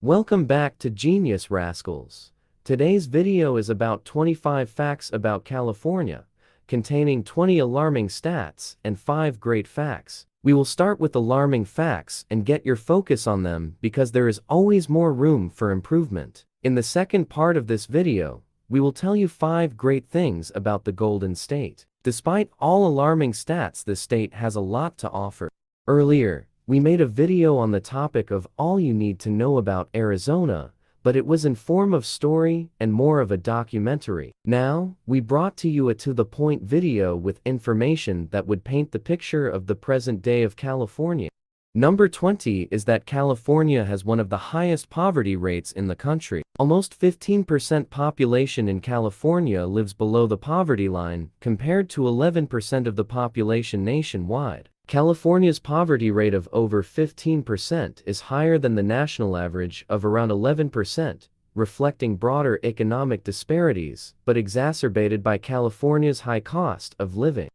Welcome back to Genius Rascals. Today's video is about 25 facts about California, containing 20 alarming stats and 5 great facts. We will start with alarming facts and get your focus on them because there is always more room for improvement. In the second part of this video, we will tell you 5 great things about the Golden State. Despite all alarming stats, the state has a lot to offer. Earlier, we made a video on the topic of all you need to know about Arizona, but it was in form of story and more of a documentary. Now, we brought to you a to-the-point video with information that would paint the picture of the present day of California. Number 20 is that California has one of the highest poverty rates in the country. Almost 15% population in California lives below the poverty line, compared to 11% of the population nationwide. California's poverty rate of over 15% is higher than the national average of around 11%, reflecting broader economic disparities, but exacerbated by California's high cost of living.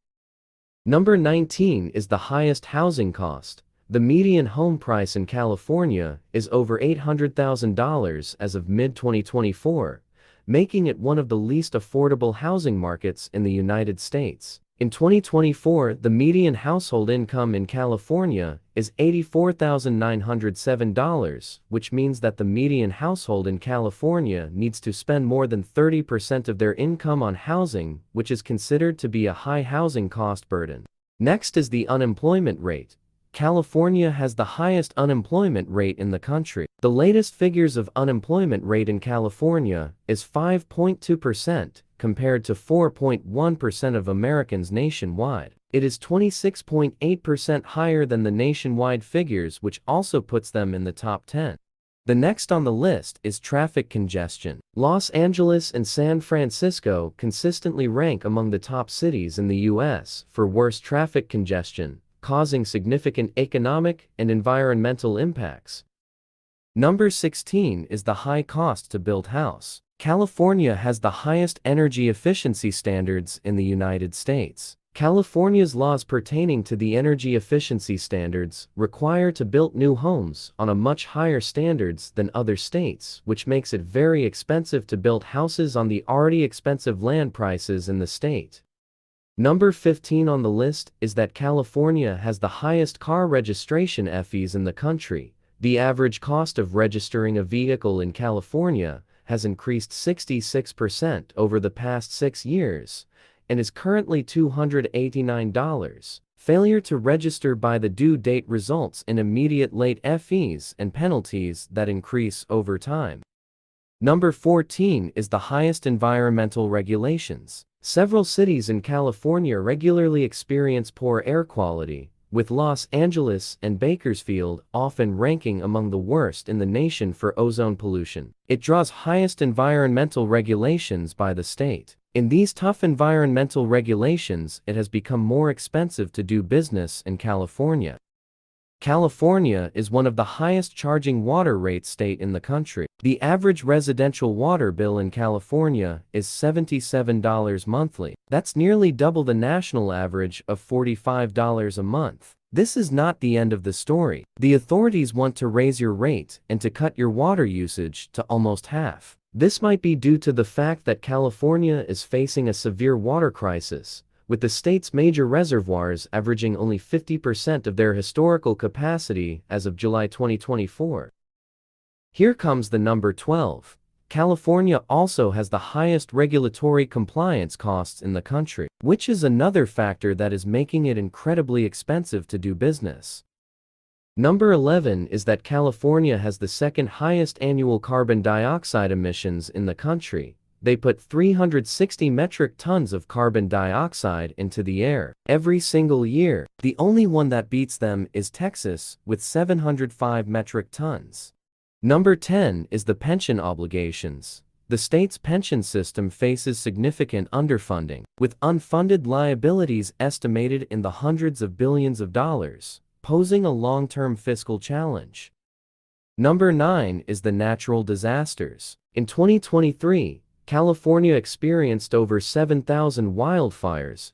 Number 19 is the highest housing cost. The median home price in California is over $800,000 as of mid-2024, making it one of the least affordable housing markets in the United States. In 2024, the median household income in California is $84,907, which means that the median household in California needs to spend more than 30% of their income on housing, which is considered to be a high housing cost burden. Next is the unemployment rate. California has the highest unemployment rate in the country. The latest figures of unemployment rate in California is 5.2%, compared to 4.1% of Americans nationwide. It is 26.8% higher than the nationwide figures, which also puts them in the top 10. The next on the list is traffic congestion. Los Angeles and San Francisco consistently rank among the top cities in the U.S. for worst traffic congestion, causing significant economic and environmental impacts. Number 16 is the high cost to build house. California has the highest energy efficiency standards in the United States. California's laws pertaining to the energy efficiency standards require to build new homes on a much higher standards than other states, which makes it very expensive to build houses on the already expensive land prices in the state. Number 15 on the list is that California has the highest car registration fees in the country. The average cost of registering a vehicle in California has increased 66% over the past 6 years, and is currently $289. Failure to register by the due date results in immediate late fees and penalties that increase over time. Number 14 is the highest environmental regulations. Several cities in California regularly experience poor air quality, with Los Angeles and Bakersfield often ranking among the worst in the nation for ozone pollution. It draws highest environmental regulations by the state. In these tough environmental regulations, it has become more expensive to do business in California. California is one of the highest charging water rate state in the country. The average residential water bill in California is $77 monthly. That's nearly double the national average of $45 a month. This is not the end of the story. The authorities want to raise your rate and to cut your water usage to almost half. This might be due to the fact that California is facing a severe water crisis, with the state's major reservoirs averaging only 50% of their historical capacity as of July 2024. Here comes the number 12. California also has the highest regulatory compliance costs in the country, which is another factor that is making it incredibly expensive to do business. Number 11 is that California has the second highest annual carbon dioxide emissions in the country. They put 360 metric tons of carbon dioxide into the air every single year. The only one that beats them is Texas, with 705 metric tons. Number 10 is the pension obligations. The state's pension system faces significant underfunding, with unfunded liabilities estimated in the hundreds of billions of dollars, posing a long-term fiscal challenge. Number 9 is the natural disasters. In 2023, California experienced over 7,000 wildfires,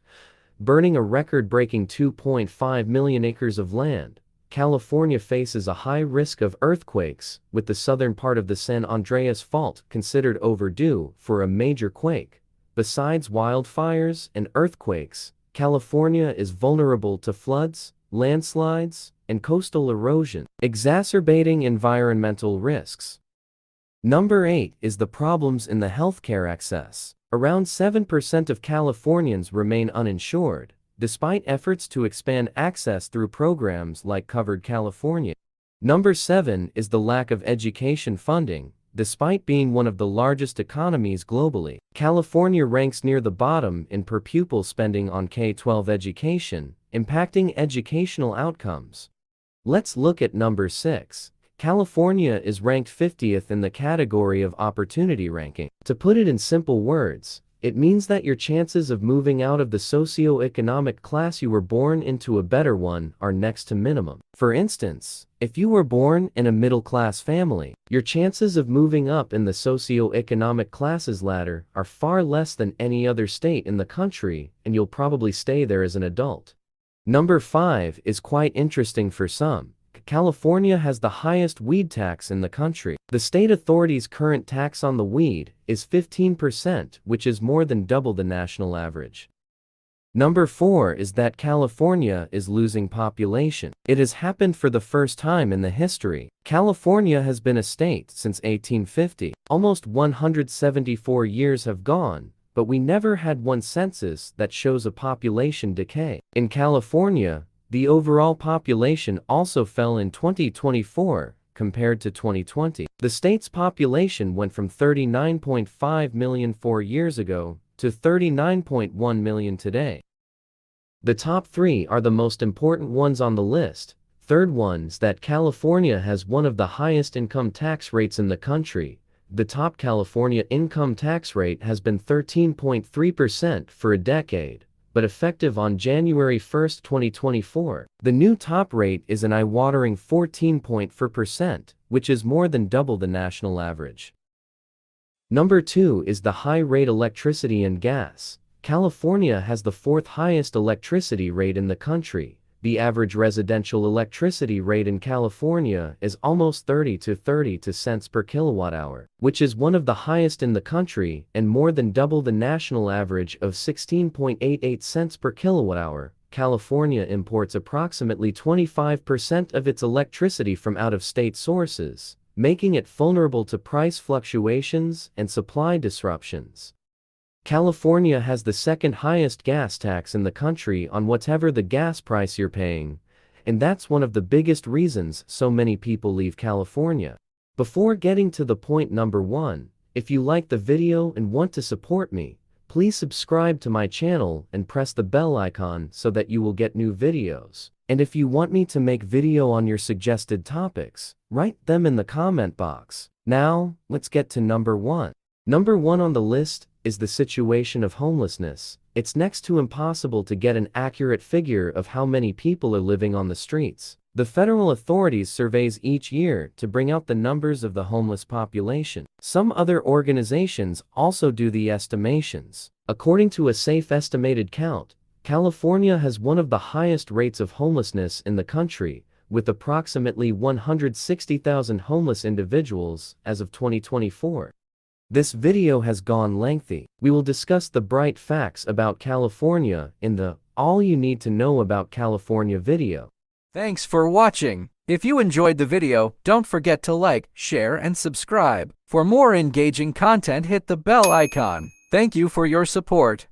burning a record-breaking 2.5 million acres of land, California faces a high risk of earthquakes, with the southern part of the San Andreas Fault considered overdue for a major quake. Besides wildfires and earthquakes, California is vulnerable to floods, landslides, and coastal erosion, exacerbating environmental risks. Number 8 is the problems in the healthcare access. Around 7% of Californians remain uninsured, despite efforts to expand access through programs like Covered California. Number 7 is the lack of education funding. Despite being one of the largest economies globally, California ranks near the bottom in per pupil spending on K-12 education, impacting educational outcomes. Let's look at number 6. California is ranked 50th in the category of opportunity ranking. To put it in simple words, it means that your chances of moving out of the socioeconomic class you were born into a better one are next to minimum. For instance, if you were born in a middle-class family, your chances of moving up in the socioeconomic classes ladder are far less than any other state in the country, and you'll probably stay there as an adult. Number 5 is quite interesting for some. California has the highest weed tax in the country. The state authority's current tax on the weed is 15%, which is more than double the national average. Number 4 is that California is losing population. It has happened for the first time in the history. California has been a state since 1850. Almost 174 years have gone, but we never had one census that shows a population decay. In California, the overall population also fell in 2024 compared to 2020. The state's population went from 39.5 million 4 years ago to 39.1 million today. The top 3 are the most important ones on the list. Third one's that California has one of the highest income tax rates in the country. The top California income tax rate has been 13.3% for a decade, but effective on January 1, 2024. The new top rate is an eye-watering 14.4%, which is more than double the national average. Number 2 is the high rate electricity and gas. California has the 4th highest electricity rate in the country. The average residential electricity rate in California is almost 32 cents per kilowatt hour, which is one of the highest in the country and more than double the national average of 16.88 cents per kilowatt hour. California imports approximately 25% of its electricity from out-of-state sources, making it vulnerable to price fluctuations and supply disruptions. California has the 2nd highest gas tax in the country on whatever the gas price you're paying, and that's one of the biggest reasons so many people leave California. Before getting to the point number 1, if you like the video and want to support me, please subscribe to my channel and press the bell icon so that you will get new videos. And if you want me to make video on your suggested topics, write them in the comment box. Now, let's get to number 1. Number 1 on the list is the situation of homelessness. It's next to impossible to get an accurate figure of how many people are living on the streets. The federal authorities surveys each year to bring out the numbers of the homeless population. Some other organizations also do the estimations. According to a safe estimated count, California has one of the highest rates of homelessness in the country, with approximately 160,000 homeless individuals as of 2024. This video has gone lengthy. We will discuss the bright facts about California in the All You Need to Know About California video. Thanks for watching. If you enjoyed the video, don't forget to like, share, and subscribe. For more engaging content, hit the bell icon. Thank you for your support.